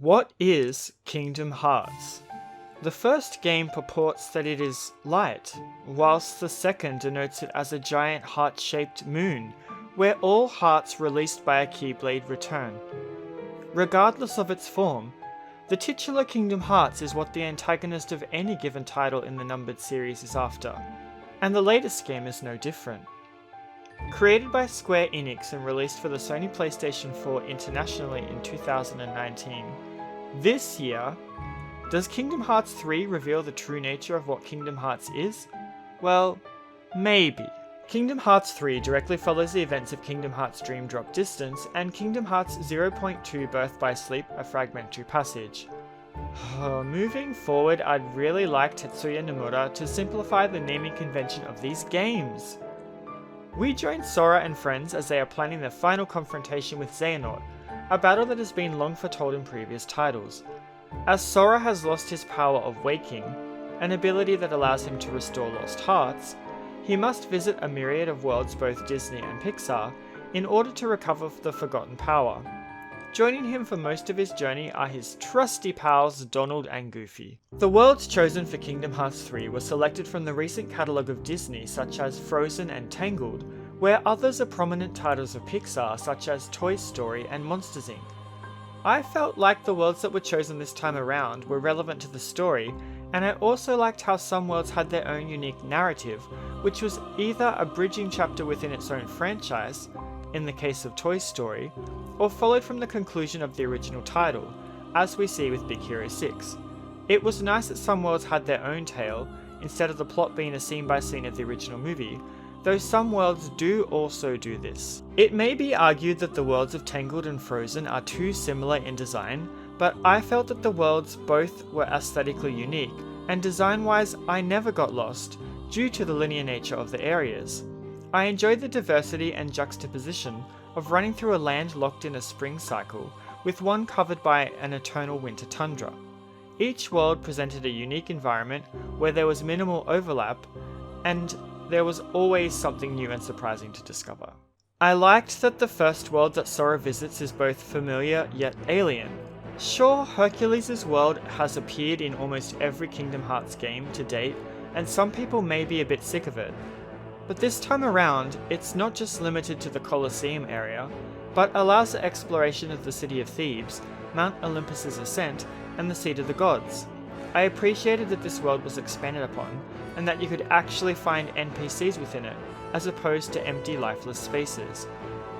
What is Kingdom Hearts? The first game purports that it is light, whilst the second denotes it as a giant heart-shaped moon, where all hearts released by a Keyblade return. Regardless of its form, the titular Kingdom Hearts is what the antagonist of any given title in the numbered series is after, and the latest game is no different. Created by Square-Enix and released for the Sony PlayStation 4 internationally in 2019, this year, does Kingdom Hearts 3 reveal the true nature of what Kingdom Hearts is? Well, maybe. Kingdom Hearts 3 directly follows the events of Kingdom Hearts Dream Drop Distance and Kingdom Hearts 0.2 Birth by Sleep, a fragmentary passage. Moving forward, I'd really like Tetsuya Nomura to simplify the naming convention of these games. We join Sora and friends as they are planning their final confrontation with Xehanort, a battle that has been long foretold in previous titles. As Sora has lost his power of waking, an ability that allows him to restore lost hearts, he must visit a myriad of worlds both Disney and Pixar in order to recover the forgotten power. Joining him for most of his journey are his trusty pals Donald and Goofy. The worlds chosen for Kingdom Hearts 3 were selected from the recent catalogue of Disney such as Frozen and Tangled, where others are prominent titles of Pixar such as Toy Story and Monsters Inc. I felt like the worlds that were chosen this time around were relevant to the story, and I also liked how some worlds had their own unique narrative, which was either a bridging chapter within its own franchise, in the case of Toy Story, or followed from the conclusion of the original title, as we see with Big Hero 6. It was nice that some worlds had their own tale, instead of the plot being a scene-by-scene of the original movie, though some worlds do also do this. It may be argued that the worlds of Tangled and Frozen are too similar in design, but I felt that the worlds both were aesthetically unique, and design-wise I never got lost, due to the linear nature of the areas. I enjoyed the diversity and juxtaposition of running through a land locked in a spring cycle, with one covered by an eternal winter tundra. Each world presented a unique environment where there was minimal overlap, and there was always something new and surprising to discover. I liked that the first world that Sora visits is both familiar yet alien. Sure, Hercules' world has appeared in almost every Kingdom Hearts game to date, and some people may be a bit sick of it. But this time around, it's not just limited to the Colosseum area, but allows the exploration of the City of Thebes, Mount Olympus' ascent, and the Seat of the Gods. I appreciated that this world was expanded upon, and that you could actually find NPCs within it, as opposed to empty lifeless spaces.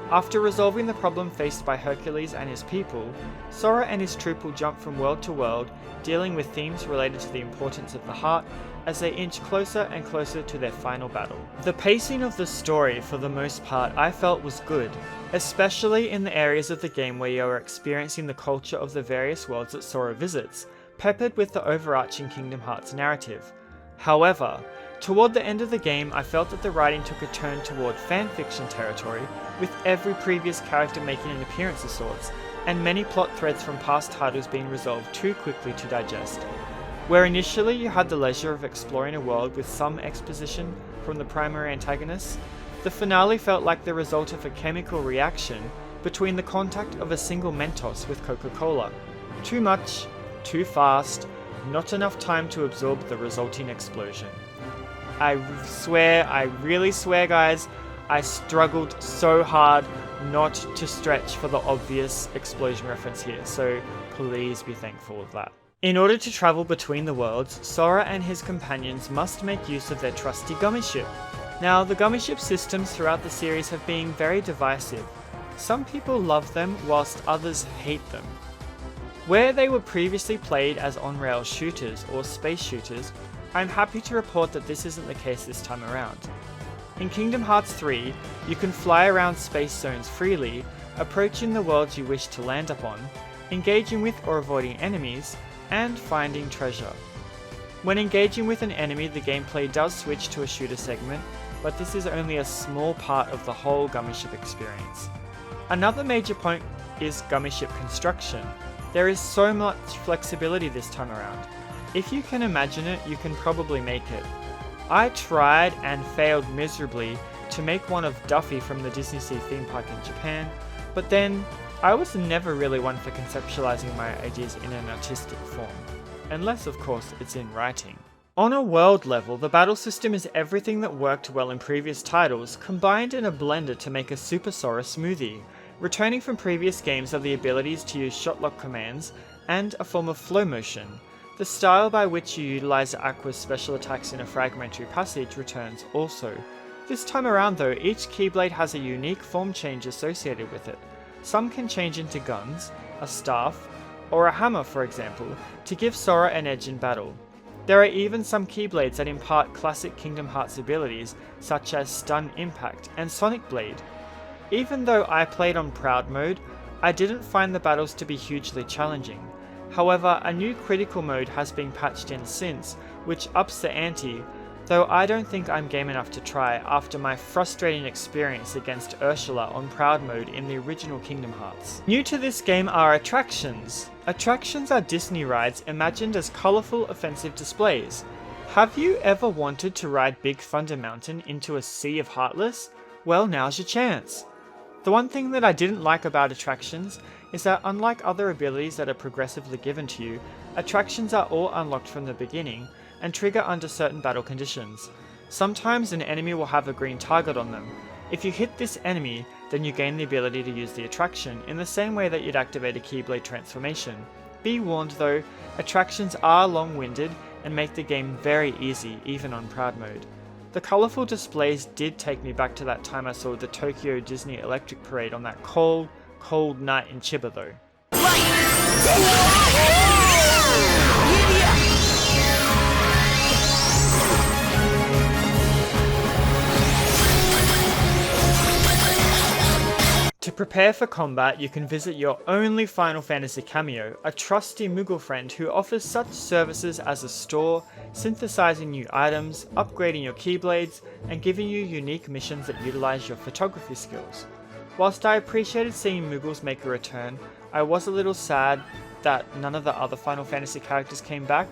After resolving the problem faced by Hercules and his people, Sora and his troop will jump from world to world, dealing with themes related to the importance of the heart as they inch closer and closer to their final battle. The pacing of the story, for the most part, I felt was good, especially in the areas of the game where you are experiencing the culture of the various worlds that Sora visits, peppered with the overarching Kingdom Hearts narrative. However, toward the end of the game, I felt that the writing took a turn toward fanfiction territory, with every previous character making an appearance of sorts, and many plot threads from past titles being resolved too quickly to digest. Where initially you had the leisure of exploring a world with some exposition from the primary antagonists, the finale felt like the result of a chemical reaction between the contact of a single Mentos with Coca-Cola. Too much, too fast, not enough time to absorb the resulting explosion. I really swear guys, I struggled so hard not to stretch for the obvious explosion reference here, so please be thankful of that. In order to travel between the worlds, Sora and his companions must make use of their trusty gummy ship. Now, the gummy ship systems throughout the series have been very divisive. Some people love them, whilst others hate them. Where they were previously played as on-rail shooters or space shooters, I'm happy to report that this isn't the case this time around. In Kingdom Hearts 3, you can fly around space zones freely, approaching the worlds you wish to land upon, engaging with or avoiding enemies, and finding treasure. When engaging with an enemy, the gameplay does switch to a shooter segment, but this is only a small part of the whole gummy ship experience. Another major point is gummy ship construction. There is so much flexibility this time around. If you can imagine it, you can probably make it. I tried and failed miserably to make one of Duffy from the Disney Sea theme park in Japan, but then I was never really one for conceptualizing my ideas in an artistic form, unless of course it's in writing. On a world level, the battle system is everything that worked well in previous titles, combined in a blender to make a Super Sora smoothie. Returning from previous games are the abilities to use shotlock commands, and a form of flow motion. The style by which you utilize Aqua's special attacks in a fragmentary passage returns also. This time around though, each Keyblade has a unique form change associated with it. Some can change into guns, a staff, or a hammer for example, to give Sora an edge in battle. There are even some Keyblades that impart classic Kingdom Hearts abilities such as Stun Impact and Sonic Blade. Even though I played on Proud mode, I didn't find the battles to be hugely challenging. However, a new critical mode has been patched in since, which ups the ante, though I don't think I'm game enough to try after my frustrating experience against Ursula on Proud mode in the original Kingdom Hearts. New to this game are attractions. Attractions are Disney rides imagined as colourful, offensive displays. Have you ever wanted to ride Big Thunder Mountain into a sea of Heartless? Well, now's your chance. The one thing that I didn't like about attractions is that unlike other abilities that are progressively given to you, attractions are all unlocked from the beginning and trigger under certain battle conditions. Sometimes an enemy will have a green target on them. If you hit this enemy, then you gain the ability to use the attraction in the same way that you'd activate a Keyblade transformation. Be warned though, attractions are long-winded and make the game very easy even on Proud mode. The colourful displays did take me back to that time I saw the Tokyo Disney Electric Parade on that cold, cold night in Chiba though. To prepare for combat, you can visit your only Final Fantasy cameo, a trusty Moogle friend who offers such services as a store, synthesizing new items, upgrading your Keyblades, and giving you unique missions that utilize your photography skills. Whilst I appreciated seeing Moogles make a return, I was a little sad that none of the other Final Fantasy characters came back.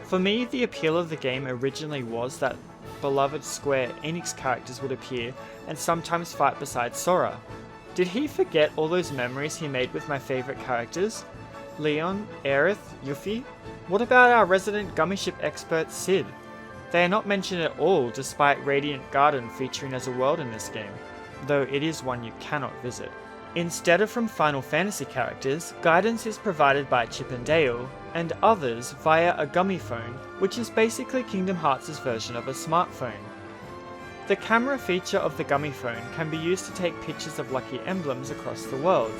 For me, the appeal of the game originally was that beloved Square-Enix characters would appear and sometimes fight beside Sora. Did he forget all those memories he made with my favourite characters? Leon, Aerith, Yuffie? What about our resident gummy ship expert Sid? They are not mentioned at all despite Radiant Garden featuring as a world in this game, though it is one you cannot visit. Instead of from Final Fantasy characters, guidance is provided by Chip and Dale, and others via a gummy phone, which is basically Kingdom Hearts' version of a smartphone. The camera feature of the gummy phone can be used to take pictures of lucky emblems across the world.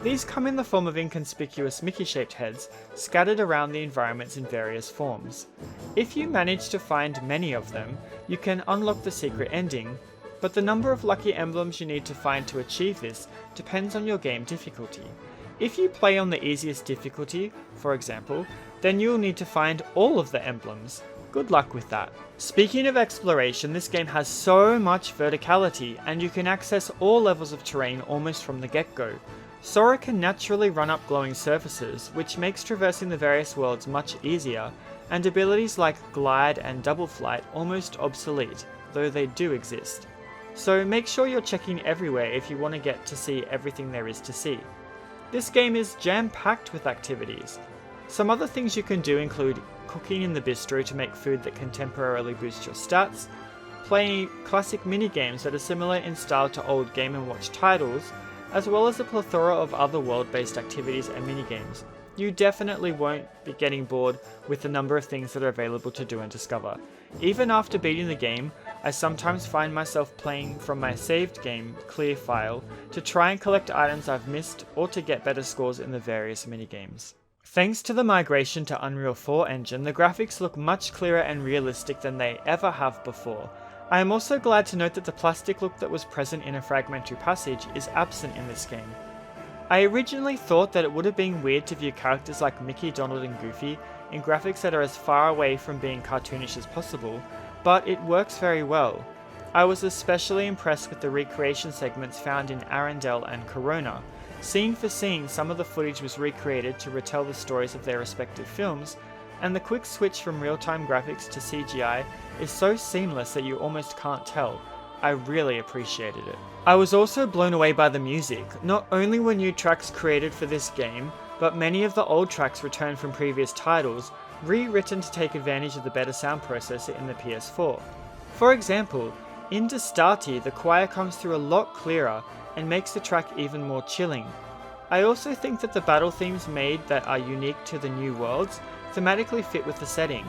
These come in the form of inconspicuous Mickey-shaped heads scattered around the environments in various forms. If you manage to find many of them, you can unlock the secret ending, but the number of lucky emblems you need to find to achieve this depends on your game difficulty. If you play on the easiest difficulty, for example, then you'll need to find all of the emblems. Good luck with that. Speaking of exploration, this game has so much verticality, and you can access all levels of terrain almost from the get-go. Sora can naturally run up glowing surfaces, which makes traversing the various worlds much easier, and abilities like Glide and Double Flight almost obsolete, though they do exist. So make sure you're checking everywhere if you want to get to see everything there is to see. This game is jam-packed with activities. Some other things you can do include cooking in the bistro to make food that can temporarily boost your stats, playing classic minigames that are similar in style to old Game & Watch titles, as well as a plethora of other world-based activities and minigames. You definitely won't be getting bored with the number of things that are available to do and discover. Even after beating the game, I sometimes find myself playing from my saved game clear file to try and collect items I've missed or to get better scores in the various minigames. Thanks to the migration to Unreal 4 engine, the graphics look much clearer and realistic than they ever have before. I am also glad to note that the plastic look that was present in a fragmentary passage is absent in this game. I originally thought that it would have been weird to view characters like Mickey, Donald and Goofy in graphics that are as far away from being cartoonish as possible, but it works very well. I was especially impressed with the recreation segments found in Arendelle and Corona. Scene for scene, some of the footage was recreated to retell the stories of their respective films, and the quick switch from real-time graphics to CGI is so seamless that you almost can't tell. I really appreciated it. I was also blown away by the music. Not only were new tracks created for this game, but many of the old tracks returned from previous titles, rewritten to take advantage of the better sound processor in the PS4. For example, in Destati, the choir comes through a lot clearer and makes the track even more chilling. I also think that the battle themes made that are unique to the new worlds thematically fit with the setting.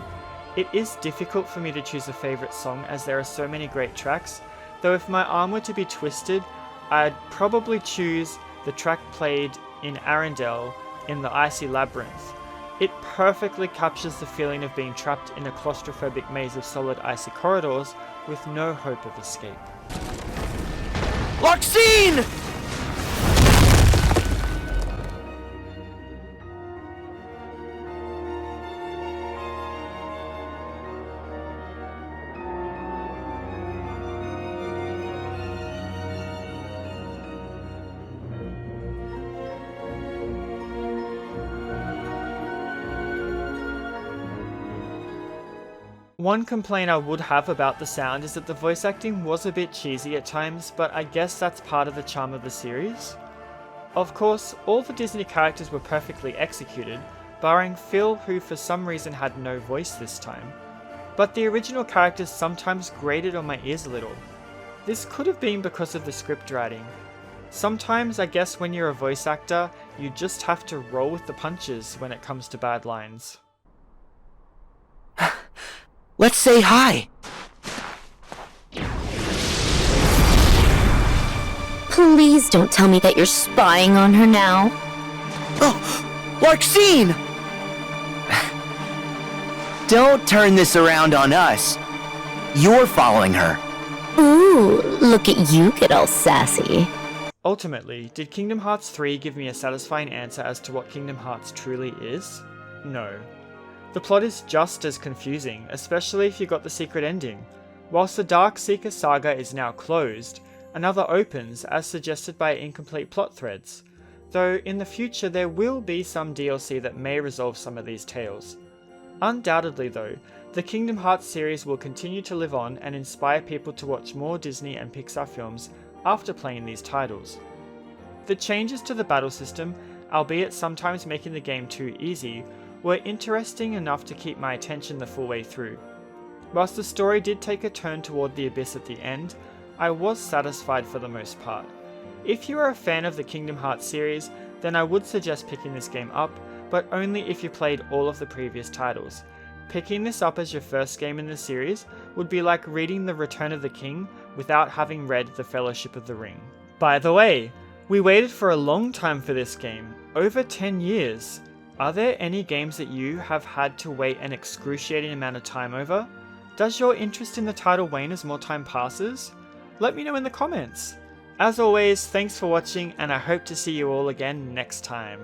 It is difficult for me to choose a favourite song as there are so many great tracks, though if my arm were to be twisted, I'd probably choose the track played in Arendelle in the Icy Labyrinth. It perfectly captures the feeling of being trapped in a claustrophobic maze of solid icy corridors with no hope of escape. Larxene! One complaint I would have about the sound is that the voice acting was a bit cheesy at times, but I guess that's part of the charm of the series. Of course, all the Disney characters were perfectly executed, barring Phil, who for some reason had no voice this time. But the original characters sometimes grated on my ears a little. This could have been because of the script writing. Sometimes I guess when you're a voice actor, you just have to roll with the punches when it comes to bad lines. Let's say hi! Please don't tell me that you're spying on her now. Oh, Larxene! Don't turn this around on us. You're following her. Ooh, look at you get all sassy. Ultimately, did Kingdom Hearts 3 give me a satisfying answer as to what Kingdom Hearts truly is? No. The plot is just as confusing, especially if you got the secret ending. Whilst the Dark Seeker saga is now closed, another opens as suggested by incomplete plot threads, though in the future there will be some DLC that may resolve some of these tales. Undoubtedly though, the Kingdom Hearts series will continue to live on and inspire people to watch more Disney and Pixar films after playing these titles. The changes to the battle system, albeit sometimes making the game too easy, were interesting enough to keep my attention the full way through. Whilst the story did take a turn toward the abyss at the end, I was satisfied for the most part. If you are a fan of the Kingdom Hearts series, then I would suggest picking this game up, but only if you played all of the previous titles. Picking this up as your first game in the series would be like reading The Return of the King without having read The Fellowship of the Ring. By the way, we waited for a long time for this game, over 10 years. Are there any games that you have had to wait an excruciating amount of time over? Does your interest in the title wane as more time passes? Let me know in the comments. As always, thanks for watching and I hope to see you all again next time.